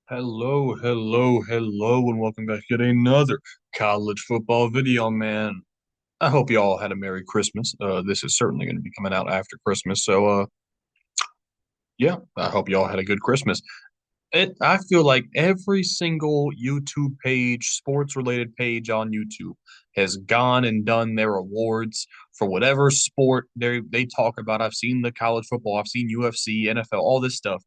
Hello, hello, hello, and welcome back to another college football video, man. I hope you all had a Merry Christmas. This is certainly going to be coming out after Christmas, so yeah, I hope you all had a good Christmas. I feel like every single YouTube page, sports related page on YouTube, has gone and done their awards for whatever sport they talk about. I've seen the college football, I've seen UFC, NFL, all this stuff.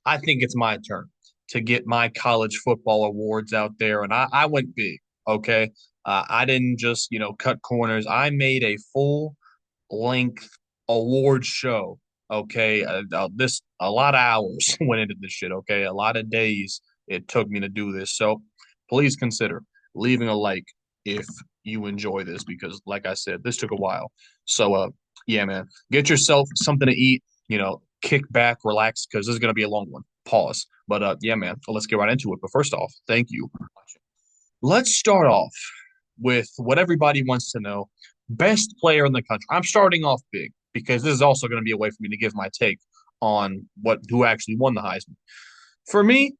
I think it's my turn to get my college football awards out there, and I went big. Okay, I didn't just cut corners. I made a full length award show. Okay, this a lot of hours went into this shit. Okay, a lot of days it took me to do this. So please consider leaving a like if you enjoy this because, like I said, this took a while. So yeah, man, get yourself something to eat. Kick back, relax, because this is gonna be a long one. Pause. But yeah, man, let's get right into it. But first off, thank you for watching. Let's start off with what everybody wants to know. Best player in the country. I'm starting off big because this is also going to be a way for me to give my take on who actually won the Heisman. For me,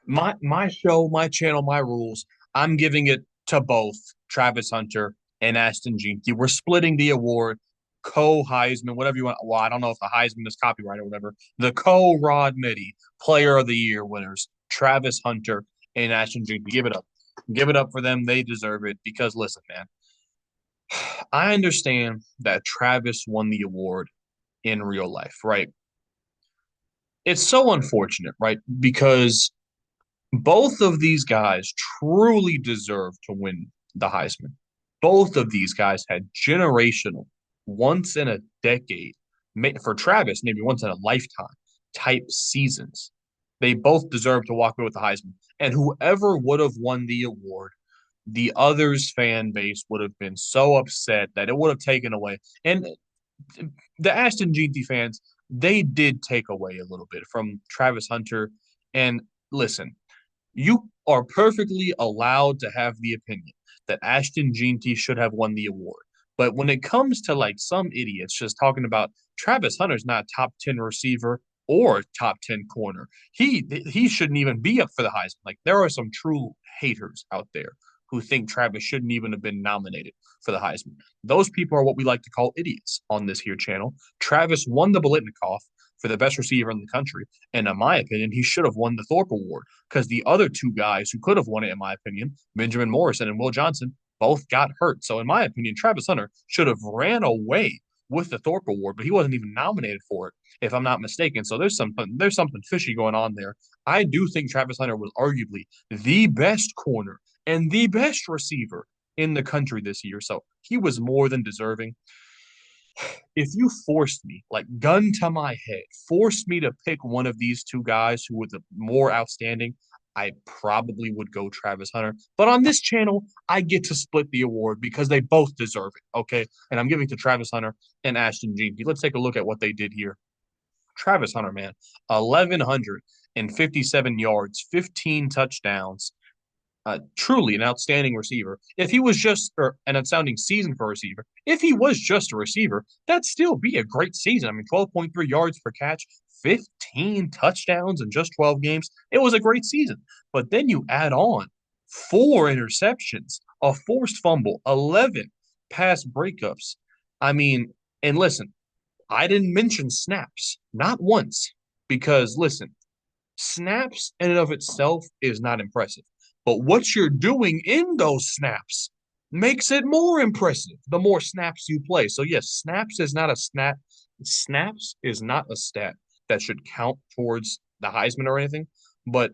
my show, my channel, my rules, I'm giving it to both Travis Hunter and Ashton Jeanty. We're splitting the award, co-Heisman, whatever you want. Well, I don't know if the Heisman is copyright or whatever. The co-Rod Mitty Player of the Year winners, Travis Hunter and Ashton Jeanty. Give it up. Give it up for them. They deserve it because listen, man, I understand that Travis won the award in real life, right? It's so unfortunate, right? Because both of these guys truly deserve to win the Heisman. Both of these guys had generational, once in a decade, for Travis, maybe once in a lifetime type seasons. They both deserve to walk away with the Heisman. And whoever would have won the award, the other's fan base would have been so upset that it would have taken away. And the Ashton Jeanty fans, they did take away a little bit from Travis Hunter. And listen, you are perfectly allowed to have the opinion that Ashton Jeanty should have won the award. But when it comes to like some idiots just talking about Travis Hunter's not top 10 receiver or top 10 corner, he shouldn't even be up for the Heisman. Like there are some true haters out there who think Travis shouldn't even have been nominated for the Heisman. Those people are what we like to call idiots on this here channel. Travis won the Bolitnikoff for the best receiver in the country. And in my opinion, he should have won the Thorpe Award because the other two guys who could have won it, in my opinion, Benjamin Morrison and Will Johnson, both got hurt. So in my opinion, Travis Hunter should have ran away with the Thorpe Award, but he wasn't even nominated for it, if I'm not mistaken. So there's something fishy going on there. I do think Travis Hunter was arguably the best corner and the best receiver in the country this year. So he was more than deserving. If you forced me, like gun to my head, forced me to pick one of these two guys who was the more outstanding, I probably would go Travis Hunter. But on this channel, I get to split the award because they both deserve it. Okay. And I'm giving to Travis Hunter and Ashton Jeanty. Let's take a look at what they did here. Travis Hunter, man, 1,157 yards, 15 touchdowns, truly an outstanding receiver. If he was just or an outstanding season for a receiver, if he was just a receiver, that'd still be a great season. I mean, 12.3 yards per catch, 15 touchdowns in just 12 games. It was a great season. But then you add on 4 interceptions, a forced fumble, 11 pass breakups. I mean, and listen, I didn't mention snaps, not once, because listen, snaps in and of itself is not impressive. But what you're doing in those snaps makes it more impressive the more snaps you play. So yes, snaps is not a snap. Snaps is not a stat that should count towards the Heisman or anything, but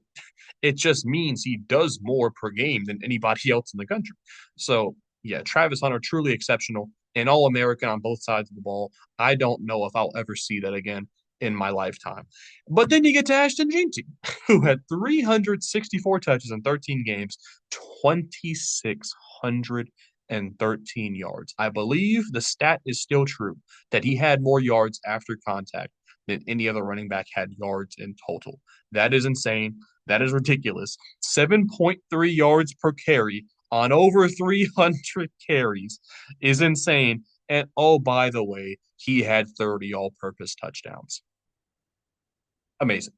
it just means he does more per game than anybody else in the country. So yeah, Travis Hunter truly exceptional, an All American on both sides of the ball. I don't know if I'll ever see that again in my lifetime. But then you get to Ashton Jeanty, who had 364 touches in 13 games, 2,613 yards. I believe the stat is still true that he had more yards after contact than any other running back had yards in total. That is insane. That is ridiculous. 7.3 yards per carry on over 300 carries is insane. And oh, by the way, he had 30 all purpose touchdowns. Amazing.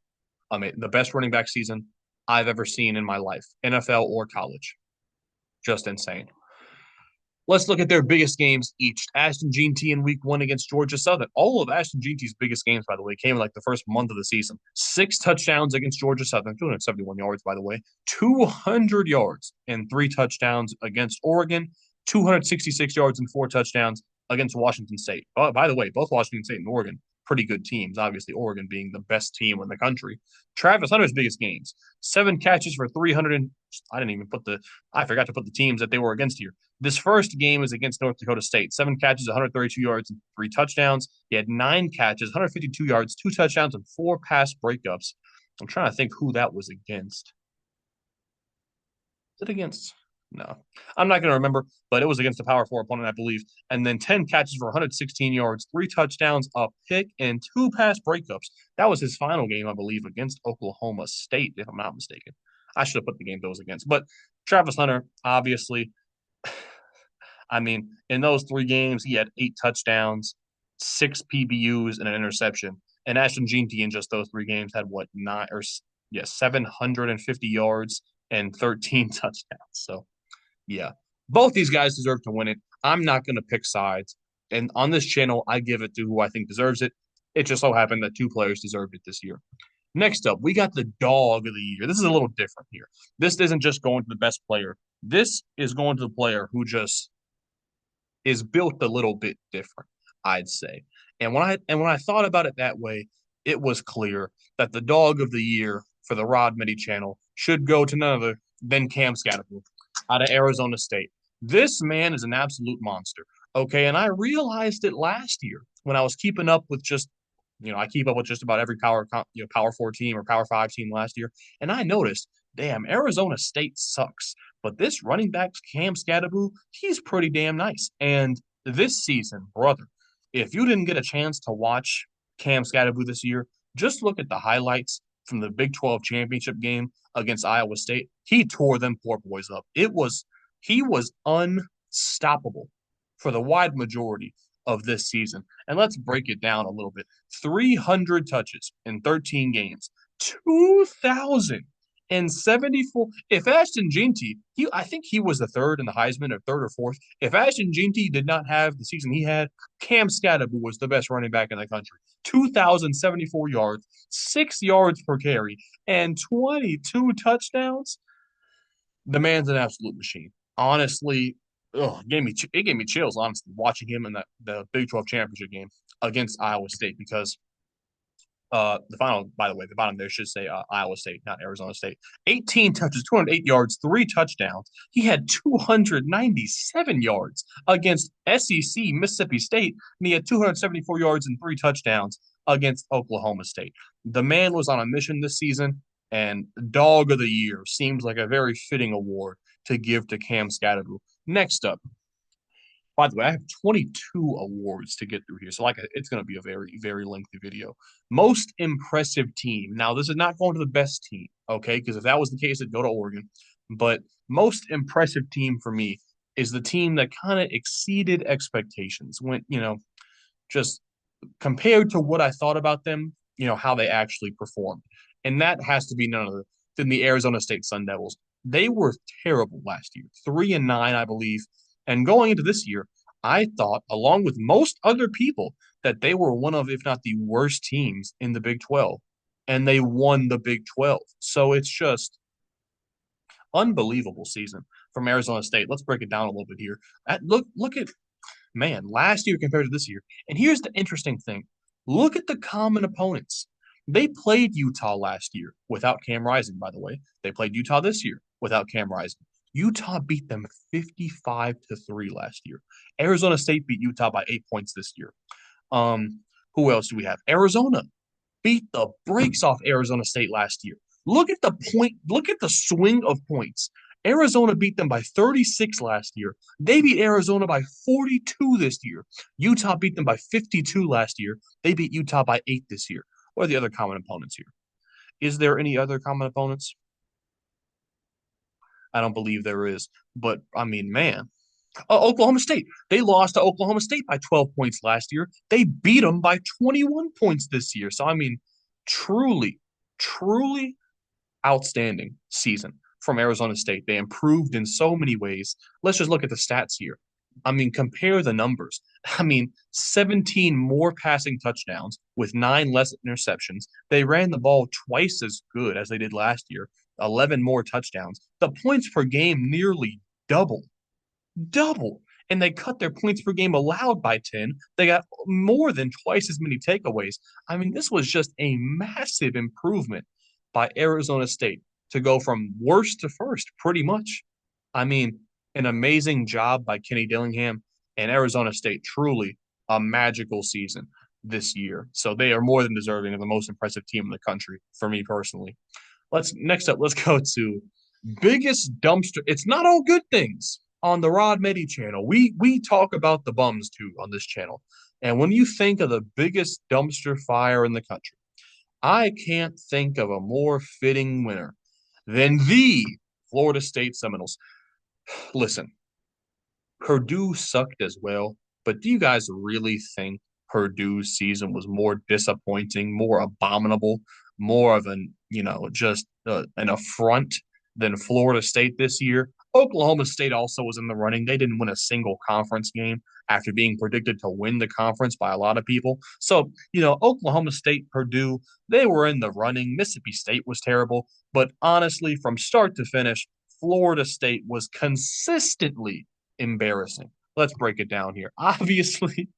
I mean, the best running back season I've ever seen in my life, NFL or college. Just insane. Let's look at their biggest games each. Ashton Jeanty in week one against Georgia Southern. All of Ashton Jeanty's biggest games, by the way, came in like the first month of the season. 6 touchdowns against Georgia Southern, 271 yards, by the way. 200 yards and 3 touchdowns against Oregon. 266 yards and 4 touchdowns against Washington State. Oh, by the way, both Washington State and Oregon, pretty good teams. Obviously, Oregon being the best team in the country. Travis Hunter's biggest games: 7 catches for 300. I forgot to put the teams that they were against here. This first game is against North Dakota State. 7 catches, 132 yards, and 3 touchdowns. He had 9 catches, 152 yards, 2 touchdowns, and 4 pass breakups. I'm trying to think who that was against. Is it against? No, I'm not going to remember, but it was against a Power 4 opponent, I believe. And then 10 catches for 116 yards, 3 touchdowns, a pick, and 2 pass breakups. That was his final game, I believe, against Oklahoma State, if I'm not mistaken. I should have put the game that was against. But Travis Hunter, obviously, I mean, in those 3 games, he had 8 touchdowns, 6 PBUs, and an interception. And Ashton Jeanty in just those 3 games had what, 750 yards and 13 touchdowns. So, yeah, both these guys deserve to win it. I'm not going to pick sides. And on this channel, I give it to who I think deserves it. It just so happened that 2 players deserved it this year. Next up, we got the dog of the year. This is a little different here. This isn't just going to the best player. This is going to the player who just is built a little bit different, I'd say. And when I thought about it that way, it was clear that the dog of the year for the Rod Mitty channel should go to none other than Cam Scatterpool out of Arizona State. This man is an absolute monster. Okay, and I realized it last year when I was keeping up with I keep up with just about every Power 4 team or Power 5 team last year, and I noticed, damn, Arizona State sucks. But this running back, Cam Scatterpool, he's pretty damn nice. And this season, brother, if you didn't get a chance to watch Cam Scatterpool this year, just look at the highlights from the Big 12 championship game against Iowa State. He tore them poor boys up. He was unstoppable for the wide majority of this season. And let's break it down a little bit. 300 touches in 13 games, 2,074. If Ashton Jeanty, I think he was the third in the Heisman, or third or fourth. If Ashton Jeanty did not have the season he had, Cam Scatterpool was the best running back in the country. 2,074 yards, 6 yards per carry, and 22 touchdowns. The man's an absolute machine. Honestly, it gave me chills, honestly, watching him in the Big 12 championship game against Iowa State, because the final, by the way, the bottom there should say Iowa State, not Arizona State. 18 touches, 208 yards, 3 touchdowns. He had 297 yards against SEC Mississippi State, and he had 274 yards and 3 touchdowns against Oklahoma State. The man was on a mission this season, and Dog of the Year seems like a very fitting award to give to Cam Scatterpool. Next up, by the way, I have 22 awards to get through here, so it's going to be a very, very lengthy video. Most impressive team. Now, this is not going to the best team, okay? Because if that was the case, it'd go to Oregon. But most impressive team for me is the team that kind of exceeded expectations. When, just compared to what I thought about them, how they actually performed. And that has to be none other than the Arizona State Sun Devils. They were terrible last year, 3-9, I believe. And going into this year, I thought, along with most other people, that they were one of, if not the worst teams in the Big 12. And they won the Big 12. So it's just unbelievable season from Arizona State. Let's break it down a little bit here. Look at, man, last year compared to this year. And here's the interesting thing. Look at the common opponents. They played Utah last year without Cam Rising, by the way. They played Utah this year without Cam Rising. Utah beat them 55-3 last year. Arizona State beat Utah by 8 points this year. Who else do we have? Arizona beat the brakes off Arizona State last year. Look at the swing of points. Arizona beat them by 36 last year. They beat Arizona by 42 this year. Utah beat them by 52 last year. They beat Utah by 8 this year. What are the other common opponents here? Is there any other common opponents? I don't believe there is. But, I mean, man. Oklahoma State. They lost to Oklahoma State by 12 points last year. They beat them by 21 points this year. So, I mean, truly Truly outstanding season from Arizona State. They improved in so many ways. Let's just look at the stats here. I mean, compare the numbers. I mean, 17 more passing touchdowns with 9 less interceptions. They ran the ball twice as good as they did last year, 11 more touchdowns. The points per game nearly doubled double. And they cut their points per game allowed by 10. They got more than twice as many takeaways. I mean, this was just a massive improvement by Arizona State to go from worst to first, pretty much. I mean, an amazing job by Kenny Dillingham and Arizona State. Truly a magical season this year. So they are more than deserving of the most impressive team in the country, for me personally. Let's go to biggest dumpster. It's not all good things on the Rod Meddy channel. We talk about the bums too on this channel. And when you think of the biggest dumpster fire in the country, I can't think of a more fitting winner than the Florida State Seminoles. Listen, Purdue sucked as well, but do you guys really think Purdue's season was more disappointing, more abominable, more of an, just an affront than Florida State this year? Oklahoma State also was in the running. They didn't win a single conference game after being predicted to win the conference by a lot of people. So, Oklahoma State, Purdue, they were in the running. Mississippi State was terrible. But honestly, from start to finish, Florida State was consistently embarrassing. Let's break it down here. Obviously,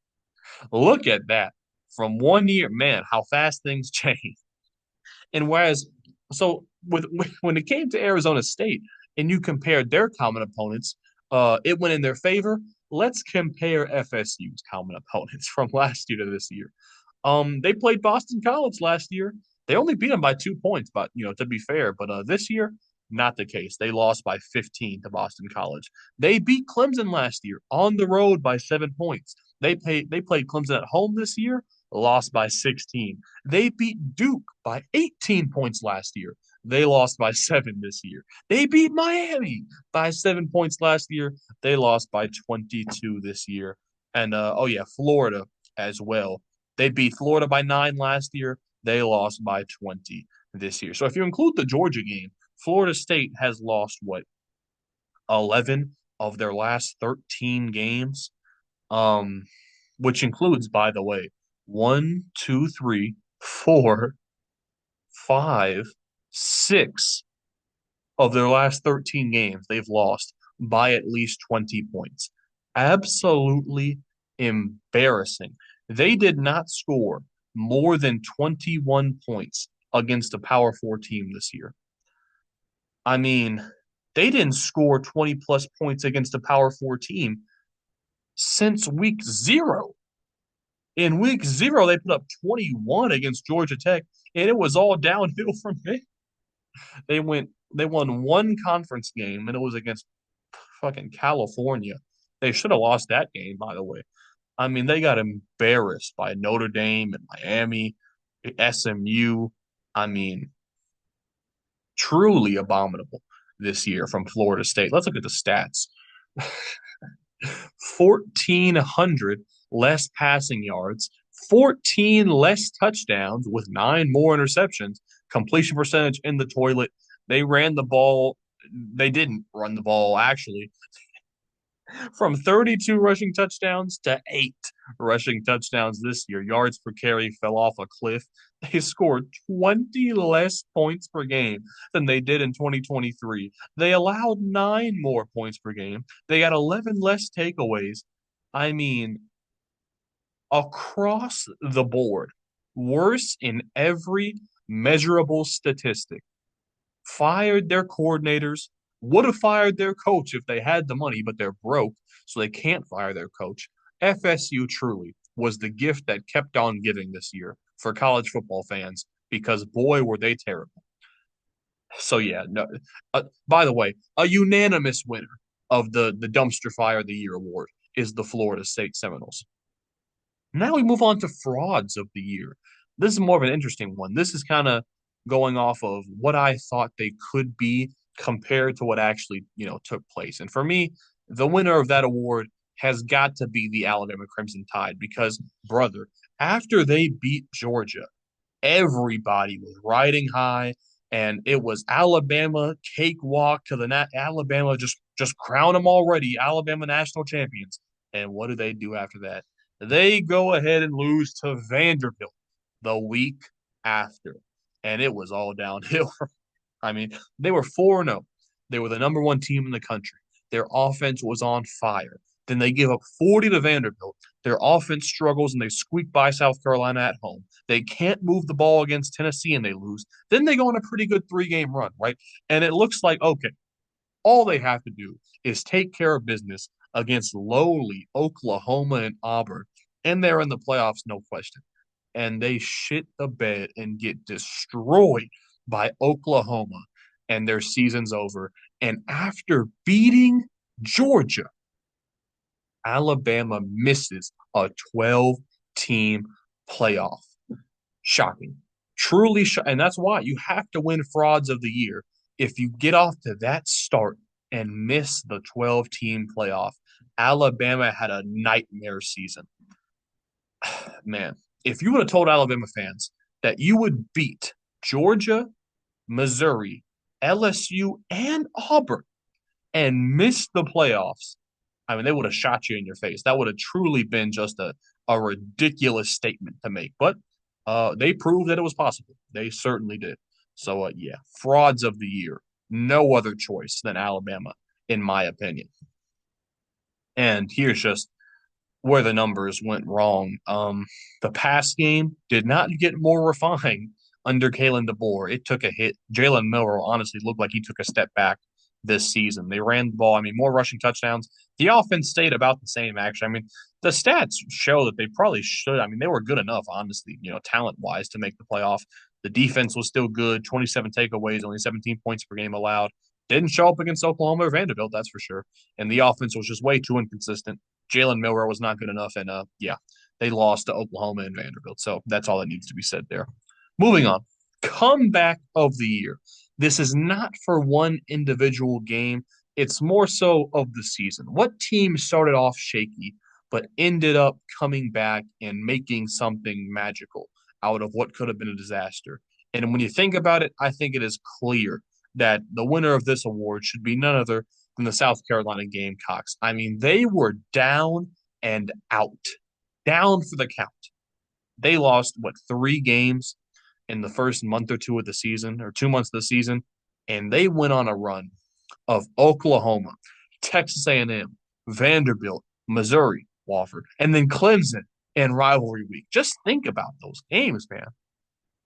look at that. From one year, man, how fast things change. And whereas, so when it came to Arizona State and you compared their common opponents, it went in their favor. Let's compare FSU's common opponents from last year to this year. They played Boston College last year. They only beat them by 2 points, but to be fair, but this year, not the case. They lost by 15 to Boston College. They beat Clemson last year on the road by 7 points. They played Clemson at home this year, lost by 16. They beat Duke by 18 points last year. They lost by 7 this year. They beat Miami by 7 points last year. They lost by 22 this year. And oh yeah, Florida as well. They beat Florida by 9 last year. They lost by 20 this year. So if you include the Georgia game, Florida State has lost what, 11 of their last 13 games, um, which includes, by the way, one, two, three, four, five, six of their last 13 games they've lost by at least 20 points. Absolutely embarrassing. They did not score more than 21 points against a Power Four team this year. I mean, they didn't score 20 plus points against a Power Four team since week zero. In week zero, they put up 21 against Georgia Tech, and it was all downhill from there. They won one conference game, and it was against fucking California. They should have lost that game, by the way. I mean, they got embarrassed by Notre Dame and Miami, SMU. I mean, truly abominable this year from Florida State. Let's look at the stats. 1,400 less passing yards, 14 less touchdowns with 9 more interceptions, completion percentage in the toilet. They ran the ball. They didn't run the ball, actually, from 32 rushing touchdowns to 8 rushing touchdowns this year. Yards per carry fell off a cliff. They scored 20 less points per game than they did in 2023. They allowed 9 more points per game. They got 11 less takeaways. I mean, across the board, worse in every measurable statistic. Fired their coordinators, would have fired their coach if they had the money, but they're broke, so they can't fire their coach. FSU truly was the gift that kept on giving this year for college football fans because boy were they terrible. So yeah, no. By the way, a unanimous winner of the dumpster fire of the year award is the Florida State Seminoles. Now we move on to frauds of the year. This is more of an interesting one. This is kind of going off of what I thought they could be compared to what actually, took place. And for me, the winner of that award has got to be the Alabama Crimson Tide because, brother, after they beat Georgia Everybody was riding high, and it was Alabama cakewalk to the Alabama just crown them already, Alabama national champions. And what do they do after that? They go ahead and lose to Vanderbilt the week after, and it was all downhill. I mean, they were 4-0. They were the number one team in the country. Their offense was on fire. Then they give up 40 to Vanderbilt. Their offense struggles and they squeak by South Carolina at home. They can't move the ball against Tennessee and they lose. Then they go on a pretty good 3-game run, right? And it looks like, okay, all they have to do is take care of business against lowly Oklahoma and Auburn, and they're in the playoffs, no question. And they shit the bed and get destroyed by Oklahoma, and their season's over. And after beating Georgia, Alabama misses a 12-team playoff. Shocking. Truly, and that's why you have to win frauds of the year. If you get off to that start and miss the 12-team playoff, Alabama had a nightmare season. Man, if you would have told Alabama fans that you would beat Georgia, Missouri, LSU, and Auburn and miss the playoffs, I mean, they would have shot you in your face. That would have truly been just a ridiculous statement to make. But they proved that it was possible. They certainly did. So, yeah, frauds of the year. No other choice than Alabama, in my opinion. And here's just where the numbers went wrong. The pass game did not get more refined under Kalen DeBoer. It took a hit. Jalen Miller honestly looked like he took a step back this season. They ran the ball. I mean, more rushing touchdowns. The offense stayed about the same, actually. I mean, the stats show that they probably should. I mean, they were good enough, honestly, talent-wise to make the playoff. The defense was still good. 27 takeaways, only 17 points per game allowed. Didn't show up against Oklahoma or Vanderbilt, that's for sure. And the offense was just way too inconsistent. Jalen Miller was not good enough, and yeah, they lost to Oklahoma and Vanderbilt. So that's all that needs to be said there. Moving on, comeback of the year. This is not for one individual game. It's more so of the season. What team started off shaky but ended up coming back and making something magical out of what could have been a disaster? And when you think about it, I think it is clear that the winner of this award should be none other than the South Carolina Gamecocks. I mean, they were down and out, down for the count. They lost, what, 3 games in the first month or two of the season, or 2 months of the season, and they went on a run of Oklahoma, Texas A&M, Vanderbilt, Missouri, Wofford, and then Clemson in rivalry week. Just think about those games, man.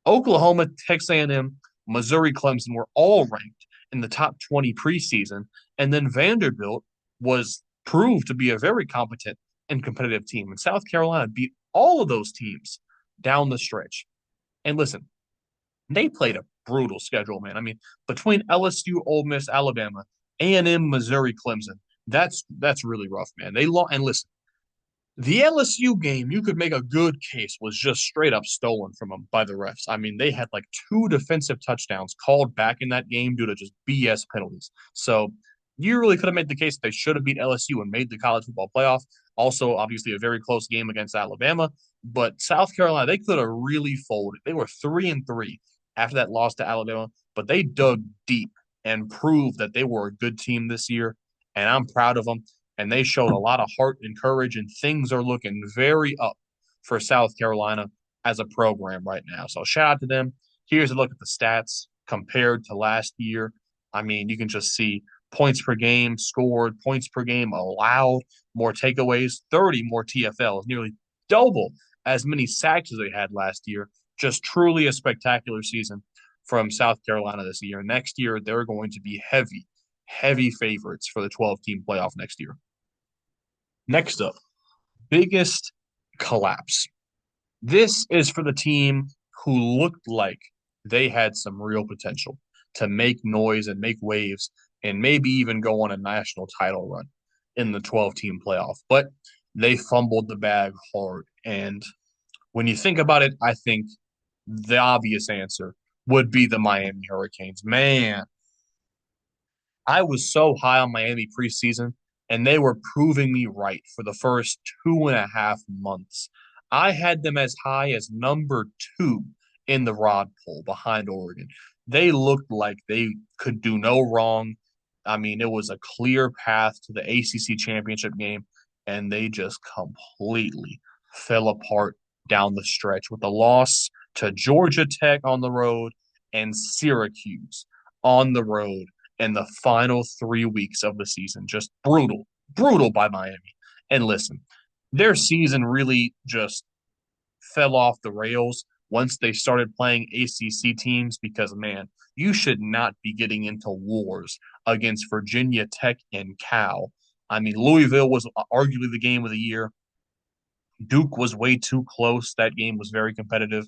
Oklahoma, Texas A&M, Missouri, Clemson were all ranked in the top 20 preseason, and then Vanderbilt was proved to be a very competent and competitive team. And South Carolina beat all of those teams down the stretch. And listen, they played a brutal schedule, man. I mean, between LSU, Ole Miss, Alabama, A&M, Missouri, Clemson, that's really rough, man. They lost, and listen, the LSU game, you could make a good case, was just straight up stolen from them by the refs. I mean, they had like 2 defensive touchdowns called back in that game due to just BS penalties. So you really could have made the case that they should have beat LSU and made the college football playoff. Also, obviously, a very close game against Alabama. But South Carolina, they could have really folded. They were 3-3 after that loss to Alabama, but they dug deep and proved that they were a good team this year. And I'm proud of them, and they showed a lot of heart and courage, and things are looking very up for South Carolina as a program right now. So shout out to them. Here's a look at the stats compared to last year. I mean, you can just see points per game scored, points per game allowed, more takeaways, 30 more TFLs, nearly double as many sacks as they had last year. Just truly a spectacular season from South Carolina this year. Next year, they're going to be heavy favorites for the 12-team playoff next year. Next up, biggest collapse. This is for the team who looked like they had some real potential to make noise and make waves and maybe even go on a national title run in the 12-team playoff. But they fumbled the bag hard. And when you think about it, I think the obvious answer would be the Miami Hurricanes. Man, I was so high on Miami preseason, and they were proving me right for the first 2.5 months. I had them as high as number 2 in the rod pole behind Oregon. They looked like they could do no wrong. I mean, it was a clear path to the ACC championship game, and they just completely fell apart down the stretch with the loss to Georgia Tech on the road and Syracuse on the road in the final 3 weeks of the season. Just brutal, brutal by Miami. And listen, their season really just fell off the rails once they started playing ACC teams because, man, you should not be getting into wars against Virginia Tech and Cal. I mean, Louisville was arguably the game of the year. Duke was way too close. That game was very competitive.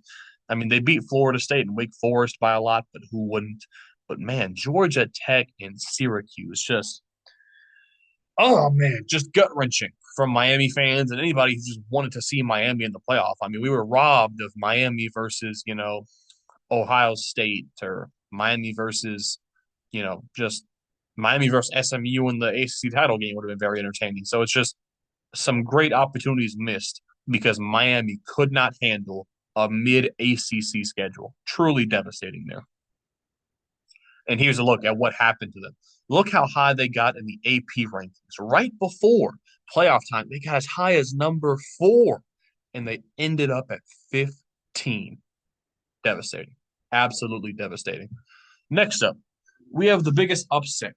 I mean, they beat Florida State and Wake Forest by a lot, but who wouldn't? But man, Georgia Tech and Syracuse just, oh man, just gut wrenching from Miami fans and anybody who just wanted to see Miami in the playoff. I mean, we were robbed of Miami versus, Ohio State or Miami versus, just Miami versus SMU in the ACC title game would have been very entertaining. So it's just some great opportunities missed because Miami could not handle a mid ACC schedule. Truly devastating there. And here's a look at what happened to them. Look how high they got in the AP rankings. Right before playoff time, they got as high as number 4, and they ended up at 15. Devastating. Absolutely devastating. Next up, we have the biggest upset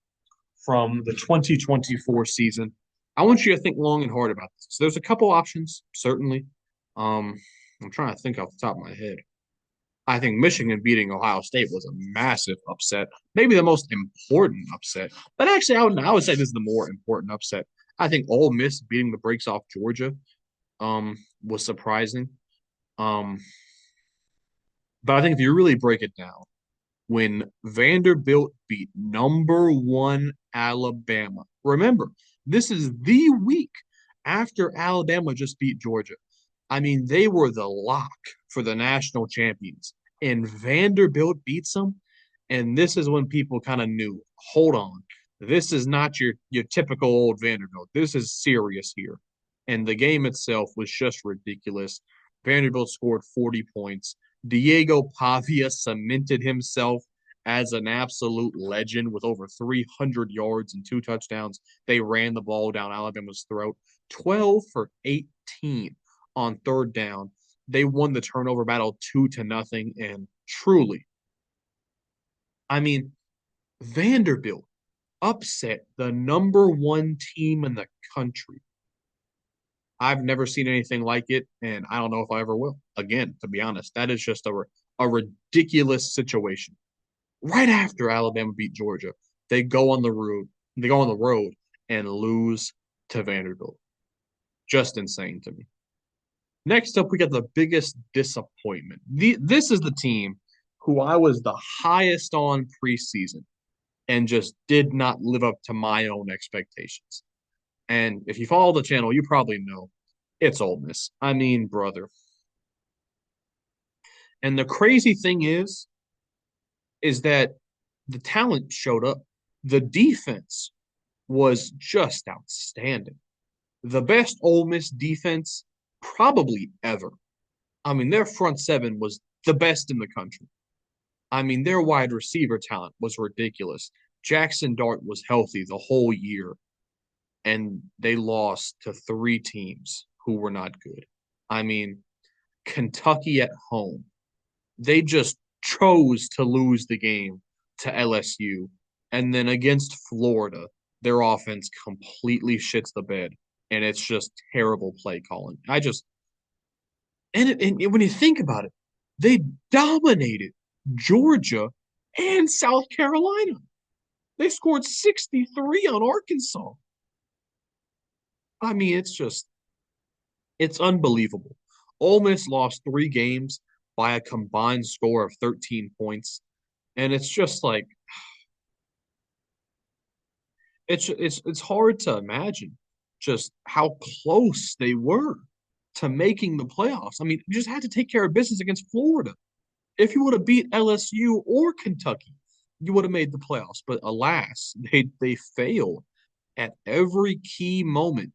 from the 2024 season. I want you to think long and hard about this. So there's a couple options, certainly. I'm trying to think off the top of my head. I think Michigan beating Ohio State was a massive upset, maybe the most important upset. But actually, I would say this is the more important upset. I think Ole Miss beating the brakes off Georgia was surprising. Um, but I think if you really break it down, when Vanderbilt beat number 1 Alabama, remember, this is the week after Alabama just beat Georgia. I mean, they were the lock for the national champions, and Vanderbilt beats them. And this is when people kind of knew, hold on, this is not your typical old Vanderbilt. This is serious here. And the game itself was just ridiculous. Vanderbilt scored 40 points. Diego Pavia cemented himself as an absolute legend with over 300 yards and 2 touchdowns. They ran the ball down Alabama's throat. 12 for 18 on third down. They won the turnover battle 2-0. And truly, I mean, Vanderbilt upset the number 1 team in the country. I've never seen anything like it, and I don't know if I ever will. Again, to be honest, that is just a ridiculous situation. Right after Alabama beat Georgia, they go on the road. They go on the road and lose to Vanderbilt. Just insane to me. Next up, we got the biggest disappointment. This is the team who I was the highest on preseason and just did not live up to my own expectations. And if you follow the channel, you probably know it's Ole Miss. I mean, brother. And the crazy thing is that the talent showed up. The defense was just outstanding. The best Ole Miss defense probably ever. I mean, their front seven was the best in the country. I mean, their wide receiver talent was ridiculous. Jackson Dart was healthy the whole year, and they lost to 3 teams who were not good. I mean, Kentucky at home, they just chose to lose the game to LSU. And then against Florida, their offense completely shits the bed. And it's just terrible play calling. And when you think about it, they dominated Georgia and South Carolina. They scored 63 on Arkansas. I mean, it's unbelievable. Ole Miss lost 3 games by a combined score of 13 points. And it's just like it's hard to imagine just how close they were to making the playoffs. I mean, you just had to take care of business against Florida. If you would have beat LSU or Kentucky, you would have made the playoffs. But alas, they failed at every key moment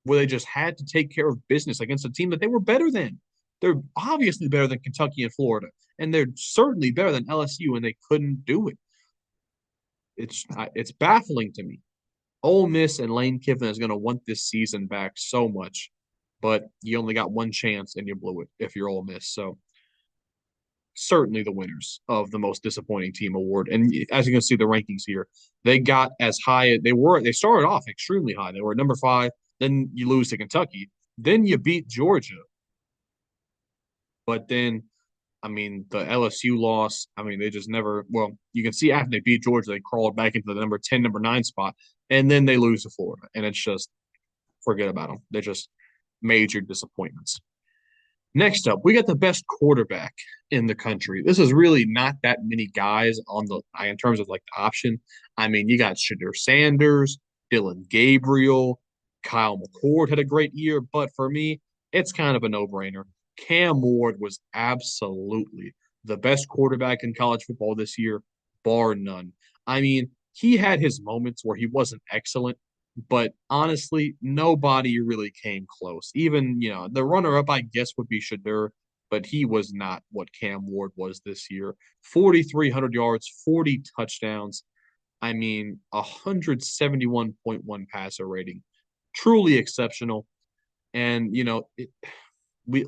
where they just had to take care of business against a team that they were better than. They're obviously better than Kentucky and Florida, and they're certainly better than LSU, and they couldn't do it. It's baffling to me. Ole Miss and Lane Kiffin is going to want this season back so much, but you only got one chance and you blew it if you're Ole Miss. So certainly the winners of the most disappointing team award. And as you can see the rankings here, they got as high they started off extremely high. They were number 5, then you lose to Kentucky, then you beat Georgia. But then I mean, the LSU loss, I mean, they just never, well, you can see after they beat Georgia, they crawled back into the number 10, number 9 spot, and then they lose to Florida. And it's just, forget about them. They're just major disappointments. Next up, we got the best quarterback in the country. This is really not that many guys on the in terms of like the option. I mean, you got Shadur Sanders, Dylan Gabriel, Kyle McCord had a great year, but for me, it's kind of a no-brainer. Cam Ward was absolutely the best quarterback in college football this year, bar none. I mean, he had his moments where he wasn't excellent, but honestly, nobody really came close. Even, the runner up, I guess, would be Shadur, but he was not what Cam Ward was this year. 4,300 yards, 40 touchdowns. I mean, 171.1 passer rating. Truly exceptional. And,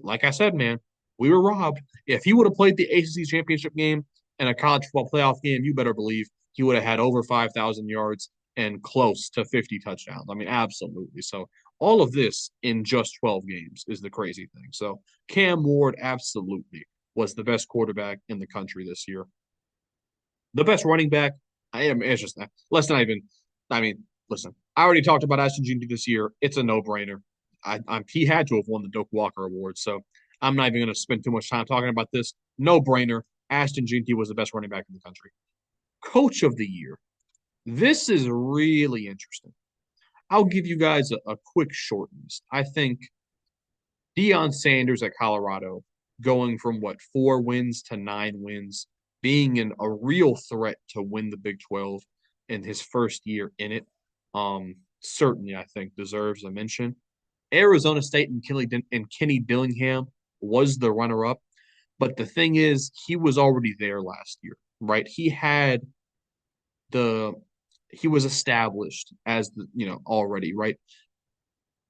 like I said, man, we were robbed. If he would have played the ACC championship game and a college football playoff game, you better believe he would have had over 5,000 yards and close to 50 touchdowns. I mean, absolutely. So all of this in just 12 games is the crazy thing. So Cam Ward absolutely was the best quarterback in the country this year. The best running back, it's just let's not even. I mean, listen, I already talked about Ashton Jeanty this year. It's a no-brainer. He had to have won the Doak Walker Award, so I'm not even going to spend too much time talking about this. No-brainer. Ashton Jeanty was the best running back in the country. Coach of the year. This is really interesting. I'll give you guys a quick short list. I think Deion Sanders at Colorado going from 4 wins to 9 wins, being a real threat to win the Big 12 in his first year in it. Certainly, I think deserves a mention. Arizona State and Kenny Dillingham was the runner-up, but the thing is, he was already there last year, right? He was established as already, right?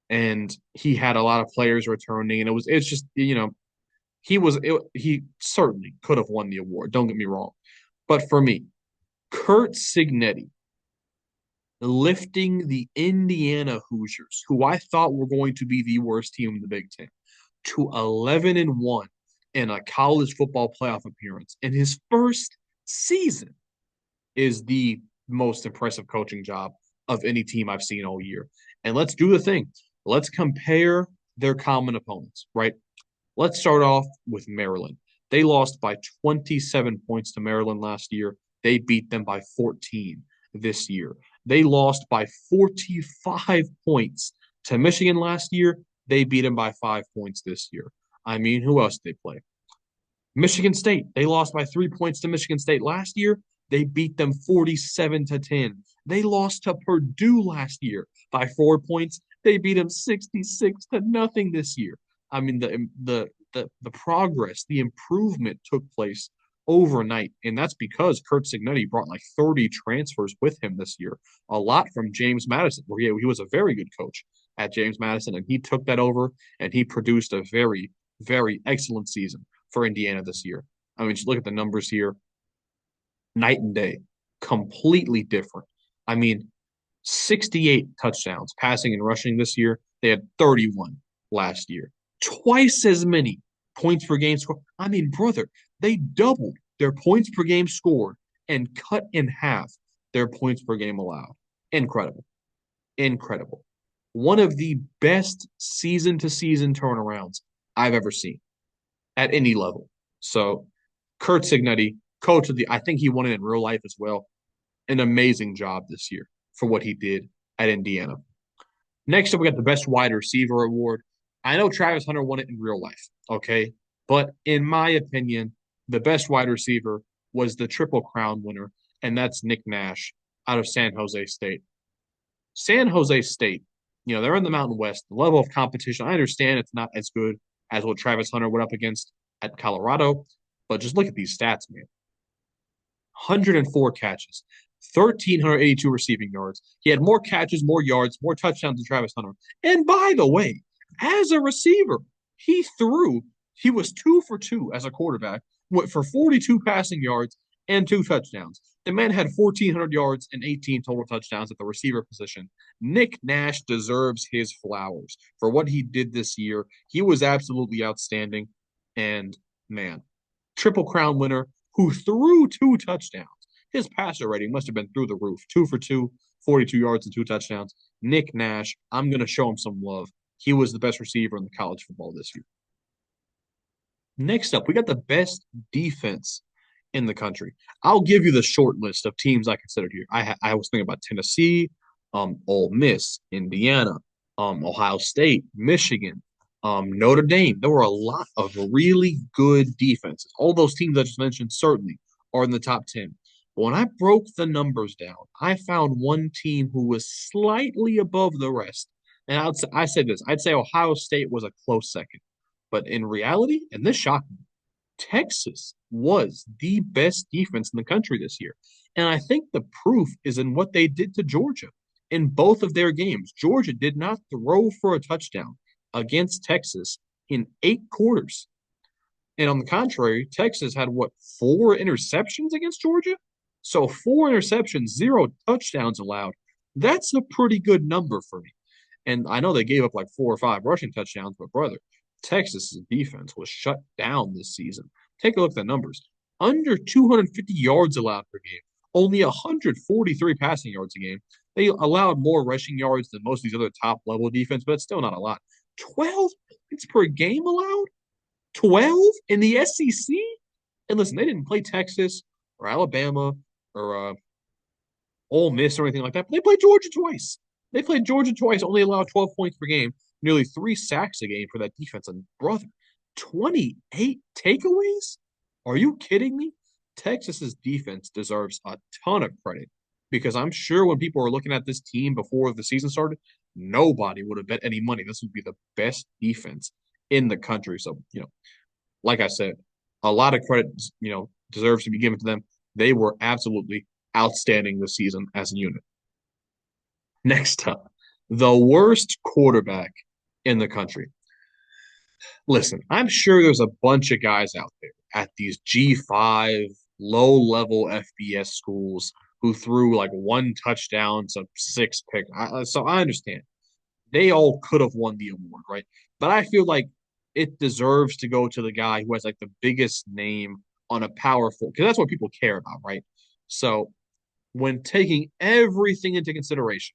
And he had a lot of players returning, and it's just he certainly could have won the award. Don't get me wrong, but for me, Kurt Cignetti lifting the Indiana Hoosiers, who I thought were going to be the worst team in the Big Ten, to 11-1 in a college football playoff appearance in his first season is the most impressive coaching job of any team I've seen all year. And let's do the thing. Let's compare their common opponents, right? Let's start off with Maryland. They lost by 27 points to Maryland last year. They beat them by 14 this year. They lost by 45 points to Michigan last year. They beat them by 5 points this year. I mean, who else did they play? Michigan State. They lost by 3 points to Michigan State last year. They beat them 47-10. They lost to Purdue last year by 4 points. They beat them 66-0 this year. I mean, the progress, the improvement took place overnight, and that's because Kurt Cignetti brought like 30 transfers with him this year. A lot from James Madison, where he was a very good coach at James Madison, and he took that over and he produced a very, very excellent season for Indiana this year. I mean, just look at the numbers here. Night and day, completely different. I mean, 68 touchdowns passing and rushing this year. They had 31 last year. Twice as many points per game scored. I mean, brother, they doubled their points per game scored and cut in half their points per game allowed. Incredible. Incredible. One of the best season to season turnarounds I've ever seen at any level. So, Kurt Cignetti, I think he won it in real life as well. An amazing job this year for what he did at Indiana. Next up, we got the Best Wide Receiver Award. I know Travis Hunter won it in real life, okay? But in my opinion, the best wide receiver was the Triple Crown winner, and that's Nick Nash out of San Jose State. San Jose State, they're in the Mountain West. The level of competition, I understand it's not as good as what Travis Hunter went up against at Colorado. But just look at these stats, man. 104 catches, 1,382 receiving yards. He had more catches, more yards, more touchdowns than Travis Hunter. And by the way, as a receiver, he was 2 for 2 as a quarterback, went for 42 passing yards and 2 touchdowns. The man had 1,400 yards and 18 total touchdowns at the receiver position. Nick Nash deserves his flowers for what he did this year. He was absolutely outstanding. And man, Triple Crown winner who threw 2 touchdowns. His passer rating must have been through the roof. 2 for 2, 42 yards and 2 touchdowns. Nick Nash, I'm going to show him some love. He was the best receiver in the college football this year. Next up, we got the best defense in the country. I'll give you the short list of teams I considered here. I was thinking about Tennessee, Ole Miss, Indiana, Ohio State, Michigan, Notre Dame. There were a lot of really good defenses. All those teams I just mentioned certainly are in the top 10. But when I broke the numbers down, I found one team who was slightly above the rest. And I said this, I'd say Ohio State was a close second. But in reality, and this shocked me, Texas was the best defense in the country this year. And I think the proof is in what they did to Georgia in both of their games. Georgia did not throw for a touchdown against Texas in 8 quarters. And on the contrary, Texas had 4 interceptions against Georgia? So 4 interceptions, 0 touchdowns allowed. That's a pretty good number for me. And I know they gave up like 4 or 5 rushing touchdowns, but brother, Texas's defense was shut down this season. Take a look at the numbers. Under 250 yards allowed per game, only 143 passing yards a game. They allowed more rushing yards than most of these other top level defense, but it's still not a lot. 12 points per game allowed? 12 in the SEC? And listen, they didn't play Texas or Alabama or Ole Miss or anything like that, but they played Georgia twice. They played Georgia twice, only allowed 12 points per game, nearly 3 sacks a game for that defense. And brother, 28 takeaways? Are you kidding me? Texas's defense deserves a ton of credit because I'm sure when people were looking at this team before the season started, nobody would have bet any money. This would be the best defense in the country. So, like I said, a lot of credit, deserves to be given to them. They were absolutely outstanding this season as a unit. Next up, the worst quarterback in the country. Listen, I'm sure there's a bunch of guys out there at these G5 low-level FBS schools who threw like 1 touchdown to 6 picks. So I understand. They all could have won the award, right? But I feel like it deserves to go to the guy who has like the biggest name on a powerful, because that's what people care about, right? So when taking everything into consideration,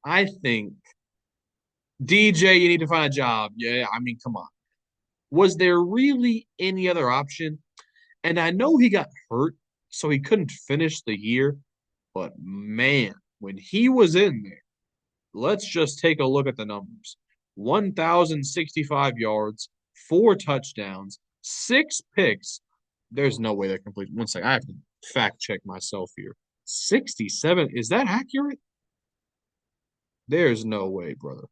I think DJ, you need to find a job. Yeah, I mean, come on. Was there really any other option? And I know he got hurt, so he couldn't finish the year. But man, when he was in there, let's just take a look at the numbers 1,065 yards, 4 touchdowns, 6 picks. There's no way they're complete. One second. I have to fact check myself here. 67. Is that accurate? There's no way, brother.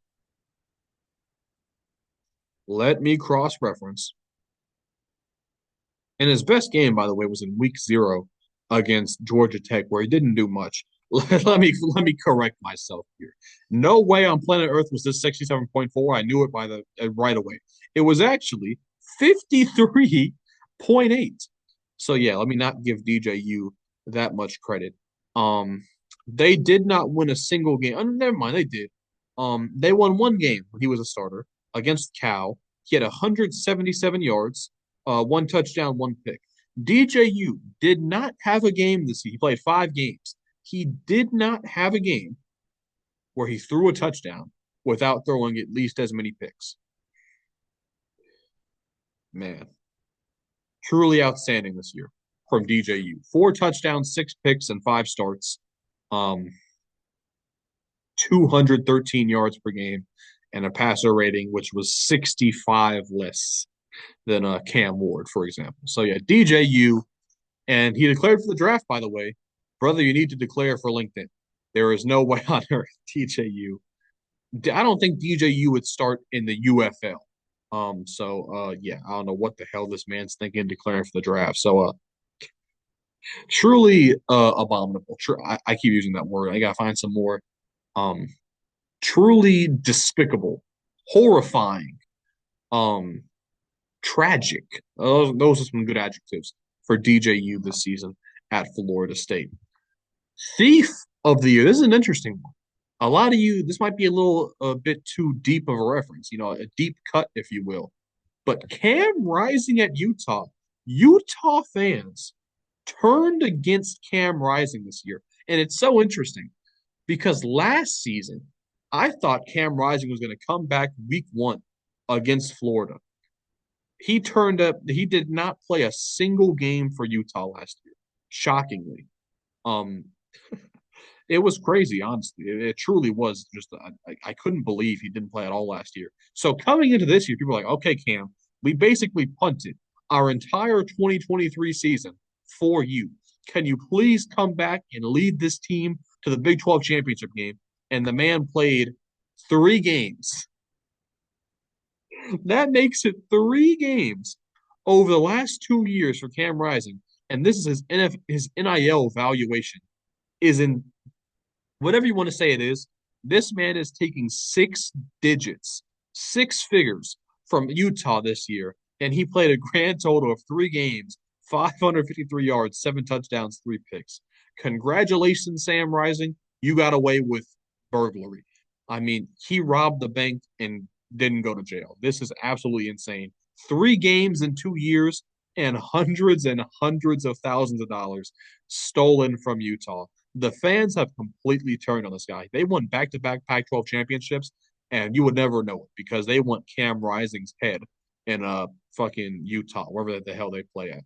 Let me cross reference. And his best game, by the way, was in week 0 against Georgia Tech, where he didn't do much. let me correct myself here. No way on planet Earth was this 67.4. I knew it by the right away. It was actually 53.8. So yeah, let me not give DJU that much credit. They did not win a single game. Oh, never mind, they did. They won one game when he was a starter against Cal. He had 177 yards, 1 touchdown, 1 pick. DJU did not have a game this year. He played 5 games. He did not have a game where he threw a touchdown without throwing at least as many picks. Man, truly outstanding this year from DJU. 4 touchdowns, 6 picks, and 5 starts. 213 yards per game, and a passer rating which was 65 less than Cam Ward, for example. So yeah, DJU, and he declared for the draft, by the way. Brother, you need to declare for LinkedIn. There is no way on earth DJU I don't think DJU would start in the UFL. Yeah, I don't know what the hell this man's thinking declaring for the draft. Truly abominable. I keep using that word. I gotta find some more. Um, Truly despicable, horrifying, um, tragic. Those are some good adjectives for DJU this season at Florida State. Thief of the year. This is an interesting one. A lot of you, this might be a bit too deep of a reference, a deep cut, if you will. But Cam Rising at Utah, Utah fans turned against Cam Rising this year. And it's so interesting because last season, I thought Cam Rising was going to come back week one against Florida. He turned up, he did not play a single game for Utah last year, shockingly. Um, it was crazy, honestly. It truly was just, I couldn't believe he didn't play at all last year. So coming into this year, people are like, okay, Cam, we basically punted our entire 2023 season for you. Can you please come back and lead this team to the Big 12 championship game? And the man played 3 games. That makes it 3 games over the last 2 years for Cam Rising. And this is his NIL valuation is in whatever you want to say it is. This man is taking 6 digits, 6 figures from Utah this year. And he played a grand total of 3 games, 553 yards, 7 touchdowns, 3 picks. Congratulations, Sam Rising. You got away with burglary. I mean, he robbed the bank and didn't go to jail. This is absolutely insane. 3 games in 2 years and hundreds of thousands of dollars stolen from Utah. The fans have completely turned on this guy. They won back-to-back Pac-12 championships, and you would never know it because they want Cam Rising's head in fucking Utah, wherever the hell they play at.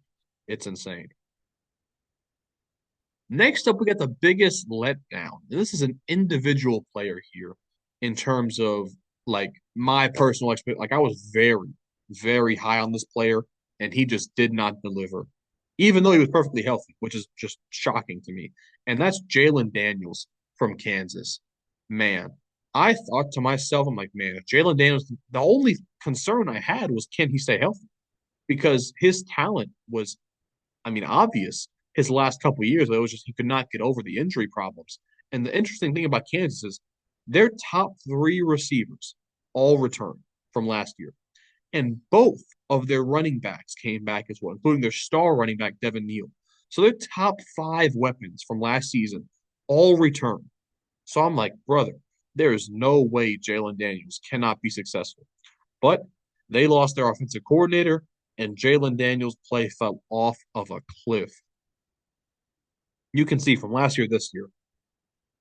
It's insane. Next up, we got the biggest letdown. And this is an individual player here in terms of like my personal experience. Like I was very, very high on this player, and he just did not deliver, even though he was perfectly healthy, which is just shocking to me. And that's Jalen Daniels from Kansas. Man, I thought to myself, I'm like, man, if Jalen Daniels, the only concern I had was can he stay healthy? Because his talent was, I mean, obvious his last couple of years, but it was just he could not get over the injury problems. And the interesting thing about Kansas is their top 3 receivers all returned from last year. And both of their running backs came back as well, including their star running back, Devin Neal. So their top 5 weapons from last season all returned. So I'm like, brother, there is no way Jalen Daniels cannot be successful. But they lost their offensive coordinator, and Jalen Daniels' play fell off of a cliff. You can see from last year, this year,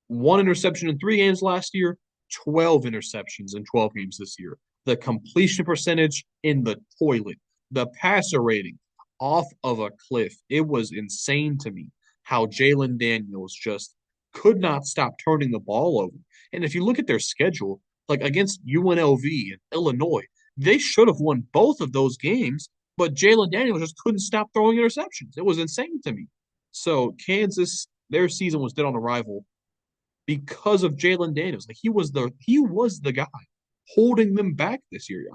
1 interception in 3 games last year, 12 interceptions in 12 games this year. The completion percentage in the toilet, the passer rating off of a cliff. It was insane to me how Jalen Daniels just could not stop turning the ball over. And if you look at their schedule, like against UNLV and Illinois, they should have won both of those games, but Jalen Daniels just couldn't stop throwing interceptions. It was insane to me. So Kansas, their season was dead on arrival because of Jalen Daniels. Like he was the guy holding them back this year.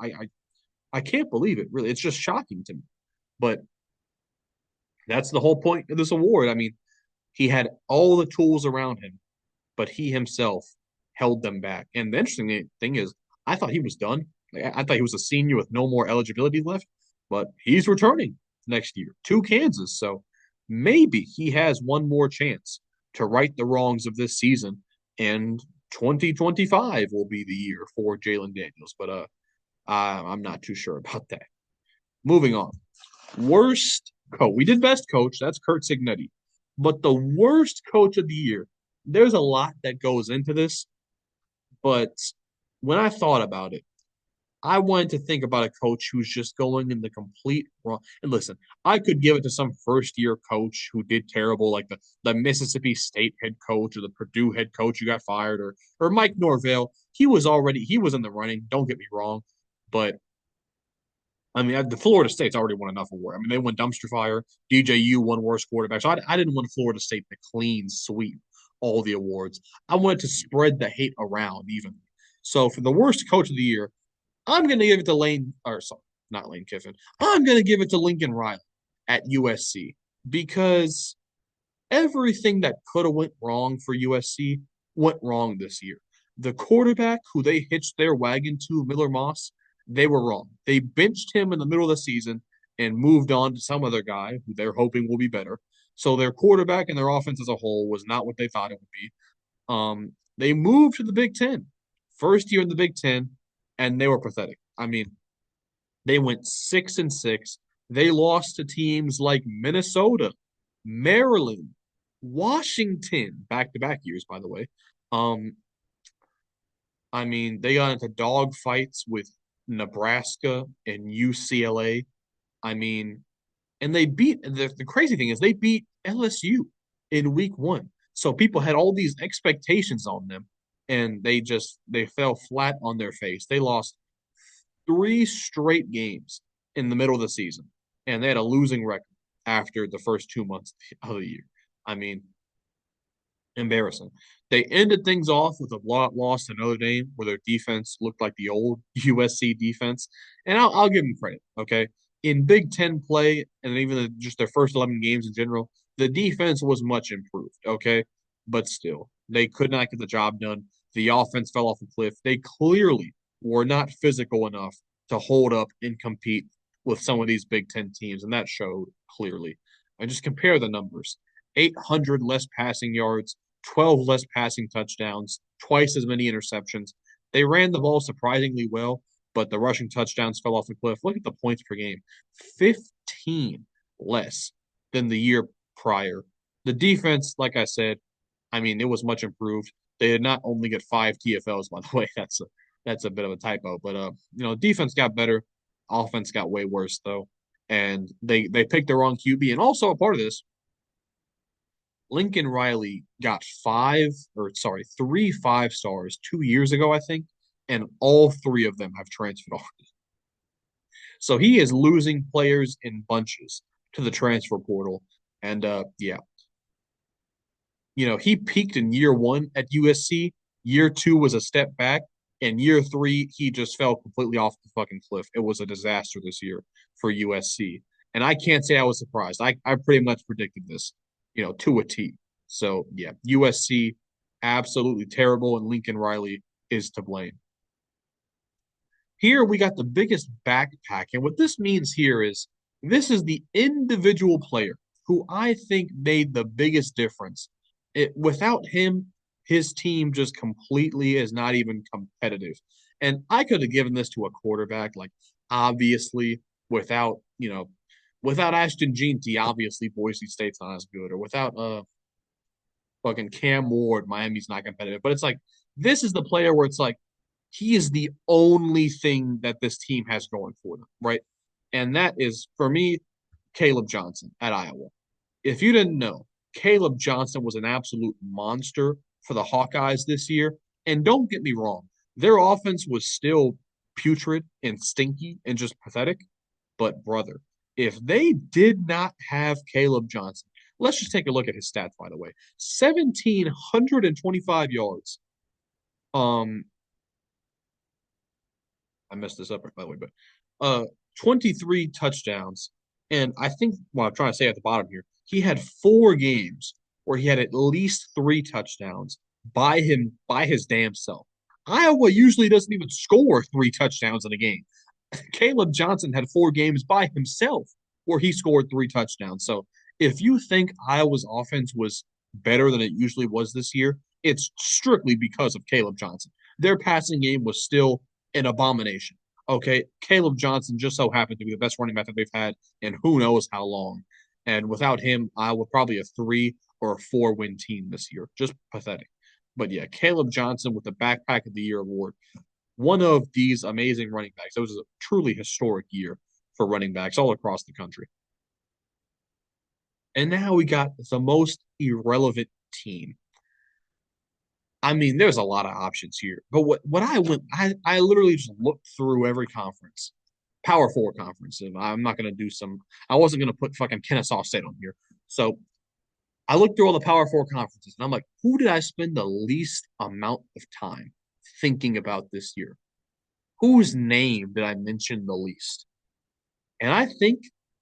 I can't believe it. Really, it's just shocking to me. But that's the whole point of this award. I mean, he had all the tools around him, but he himself held them back. And the interesting thing is, I thought he was done. I thought he was a senior with no more eligibility left, but he's returning next year to Kansas. So maybe he has one more chance to right the wrongs of this season, and 2025 will be the year for Jalen Daniels. But I'm not too sure about that. Moving on. Worst coach. We did best coach. That's Kurt Signetti. But the worst coach of the year, there's a lot that goes into this. But when I thought about it, I wanted to think about a coach who's just going in the complete wrong. And listen, I could give it to some first year coach who did terrible, like the Mississippi State head coach or the Purdue head coach who got fired, or Mike Norvell. He was in the running. Don't get me wrong, but I mean, the Florida State's already won enough award. I mean, they won dumpster fire. DJU won worst quarterback. So I didn't want Florida State to clean sweep all the awards. I wanted to spread the hate around even. So for the worst coach of the year, I'm going to give it to Lane, or sorry, not Lane Kiffin. I'm going to give it to Lincoln Riley at USC because everything that could have went wrong for USC went wrong this year. The quarterback who they hitched their wagon to, Miller Moss, they were wrong. They benched him in the middle of the season and moved on to some other guy who they're hoping will be better. So their quarterback and their offense as a whole was not what they thought it would be. They moved to the Big Ten, first year in the Big Ten, and they were pathetic. I mean, they went 6-6. They lost to teams like Minnesota, Maryland, Washington, back-to-back years, by the way. Um, I mean, they got into dog fights with Nebraska and UCLA. I mean, and they beat the crazy thing is they beat LSU in week one. So people had all these expectations on them, and they fell flat on their face. They lost three straight games in the middle of the season, and they had a losing record after the first 2 months of the year. I mean, embarrassing. They ended things off with a loss to Notre Dame, where their defense looked like the old USC defense, and I'll give them credit. Okay, in Big Ten play, and even just their first 11 games in general, the defense was much improved. Okay, but still, they could not get the job done. The offense fell off a cliff. They clearly were not physical enough to hold up and compete with some of these Big Ten teams, and that showed clearly. And just compare the numbers: 800 less passing yards, 12 less passing touchdowns, twice as many interceptions. They ran the ball surprisingly well, but the rushing touchdowns fell off the cliff. Look at the points per game: 15 less than the year prior. The defense, like I said, I mean, it was much improved. They did not only get 5 TFLs, by the way. That's a bit of a typo, but defense got better, offense got way worse though, and they picked the wrong QB. And also a part of this, Lincoln Riley got 3 5 stars 2 years ago, I think, and all three of them have transferred off. So he is losing players in bunches to the transfer portal. And yeah, he peaked in year one at USC. Year two was a step back. And year three, he just fell completely off the fucking cliff. It was a disaster this year for USC. And I can't say I was surprised. I pretty much predicted this, to a T. So yeah, USC absolutely terrible, and Lincoln Riley is to blame. Here we got the biggest backpack. And what this means here is this is the individual player who I think made the biggest difference. Without him, his team just completely is not even competitive. And I could have given this to a quarterback, like obviously without Ashton Jeanty, obviously Boise State's not as good, or without fucking Cam Ward, Miami's not competitive. But it's like this is the player where it's like he is the only thing that this team has going for them, right? And that is for me, Caleb Johnson at Iowa. If you didn't know, Caleb Johnson was an absolute monster for the Hawkeyes this year. And don't get me wrong, their offense was still putrid and stinky and just pathetic. But brother, if they did not have Caleb Johnson, let's just take a look at his stats, by the way. 1,725 yards. I messed this up, by the way, but 23 touchdowns. And I think what I'm trying to say at the bottom here, he had 4 games where he had at least 3 touchdowns by his damn self. Iowa usually doesn't even score 3 touchdowns in a game. Caleb Johnson had 4 games by himself where he scored 3 touchdowns. So if you think Iowa's offense was better than it usually was this year, it's strictly because of Caleb Johnson. Their passing game was still an abomination. Okay, Caleb Johnson just so happened to be the best running back that they've had in who knows how long. And without him, Iowa probably a 3 or 4 win team this year. Just pathetic. But yeah, Caleb Johnson with the Backpack of the Year award, one of these amazing running backs. It was a truly historic year for running backs all across the country. And now we got the most irrelevant team. I mean, there's a lot of options here, but I literally just looked through every conference, Power Four conference. And I'm not gonna do some. I wasn't gonna put fucking Kennesaw State on here. So I looked through all the Power Four conferences, and I'm like, who did I spend the least amount of time thinking about this year, whose name did I mention the least? And I think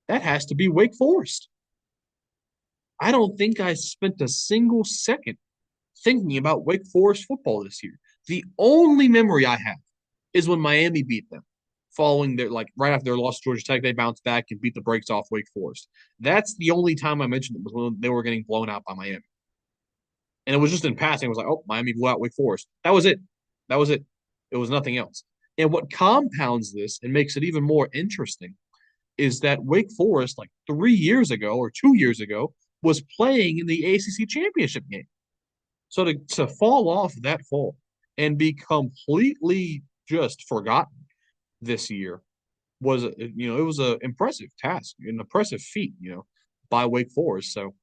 that has to be Wake Forest. I don't think I spent a single second thinking about Wake Forest football this year. The only memory I have is when Miami beat them, following their right after their loss to Georgia Tech, they bounced back and beat the brakes off Wake Forest. That's the only time I mentioned it was when they were getting blown out by Miami, and it was just in passing. It was like, oh, Miami blew out Wake Forest. That was it. That was it. It was nothing else. And what compounds this and makes it even more interesting is that Wake Forest, like 3 years ago or 2 years ago, was playing in the ACC championship game. So to fall off that fall and be completely just forgotten this year was, it was an impressive task, an impressive feat, by Wake Forest. So,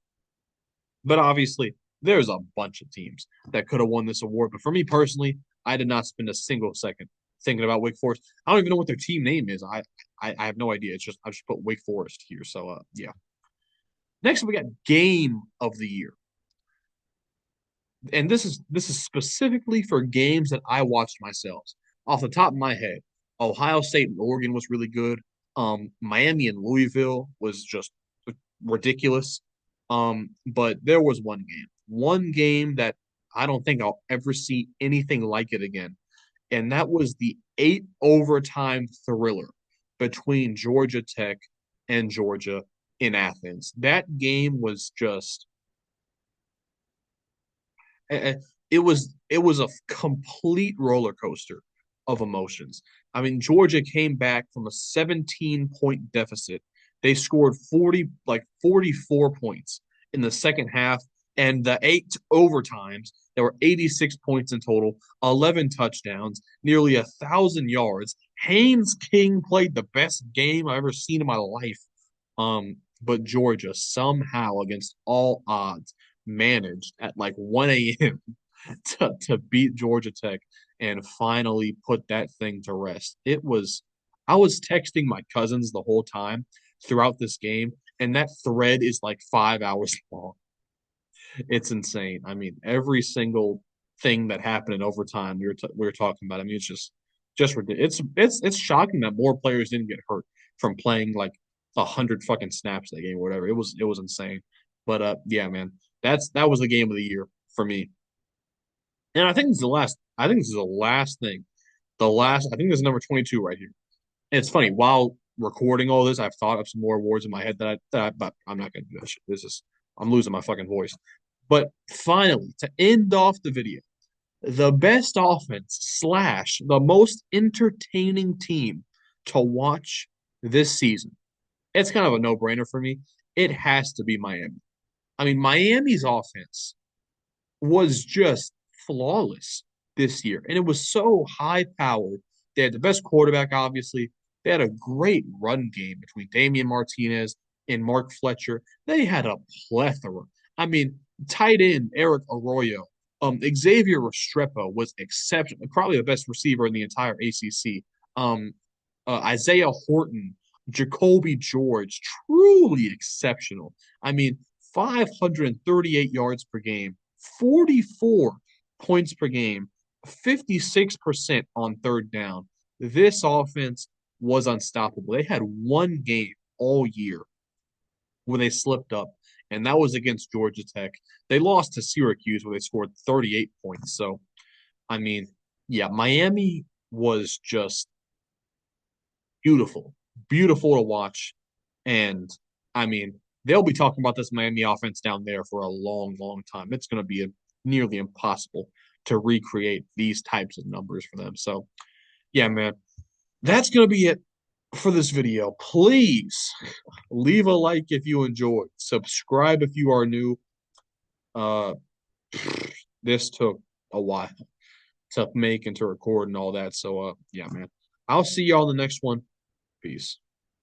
but obviously, there's a bunch of teams that could have won this award. But for me personally, I did not spend a single second thinking about Wake Forest. I don't even know what their team name is. I have no idea. It's just I just put Wake Forest here. So yeah. Next we got game of the year. And this is specifically for games that I watched myself. Off the top of my head, Ohio State and Oregon was really good. Miami and Louisville was just ridiculous. But there was one game that I don't think I'll ever see anything like it again, and that was the 8 overtime thriller between Georgia Tech and Georgia in Athens. That game was just it was a complete roller coaster of emotions. I mean, Georgia came back from a 17-point deficit. They scored 44 points in the second half, and the 8 overtimes, there were 86 points in total, 11 touchdowns, nearly 1,000 yards. Haynes King played the best game I've ever seen in my life. But Georgia somehow, against all odds, managed at like 1 a.m. to beat Georgia Tech and finally put that thing to rest. I was texting my cousins the whole time throughout this game, and that thread is like 5 hours long. It's insane. I mean, every single thing that happened in overtime we were talking about. I mean, it's just ridiculous. It's shocking that more players didn't get hurt from playing like 100 fucking snaps that game or whatever. It was insane. But yeah, man, that was the game of the year for me. And I think this is the last. I think this is the last thing. The last. I think this is number 22 right here. And it's funny. While recording all this, I've thought of some more awards in my head but I'm not gonna do that shit. I'm losing my fucking voice. But finally, to end off the video, the best offense slash the most entertaining team to watch this season. It's kind of a no-brainer for me. It has to be Miami. I mean, Miami's offense was just flawless this year. And it was so high powered. They had the best quarterback, obviously. They had a great run game between Damian Martinez and Mark Fletcher. They had a plethora. I mean, tight end Eric Arroyo, Xavier Restrepo was exceptional, probably the best receiver in the entire ACC. Isaiah Horton, Jacoby George, truly exceptional. I mean, 538 yards per game, 44 points per game, 56% on third down. This offense was unstoppable. They had one game all year where they slipped up, and that was against Georgia Tech. They lost to Syracuse where they scored 38 points. So, I mean, yeah, Miami was just beautiful, beautiful to watch. And I mean, they'll be talking about this Miami offense down there for a long, long time. It's going to be nearly impossible to recreate these types of numbers for them. So, yeah, man, that's going to be it for this video. Please leave a like if you enjoyed. Subscribe if you are new. Uh, this took a while to make and to record and all that. So, yeah, man, I'll see y'all in the next one. Peace.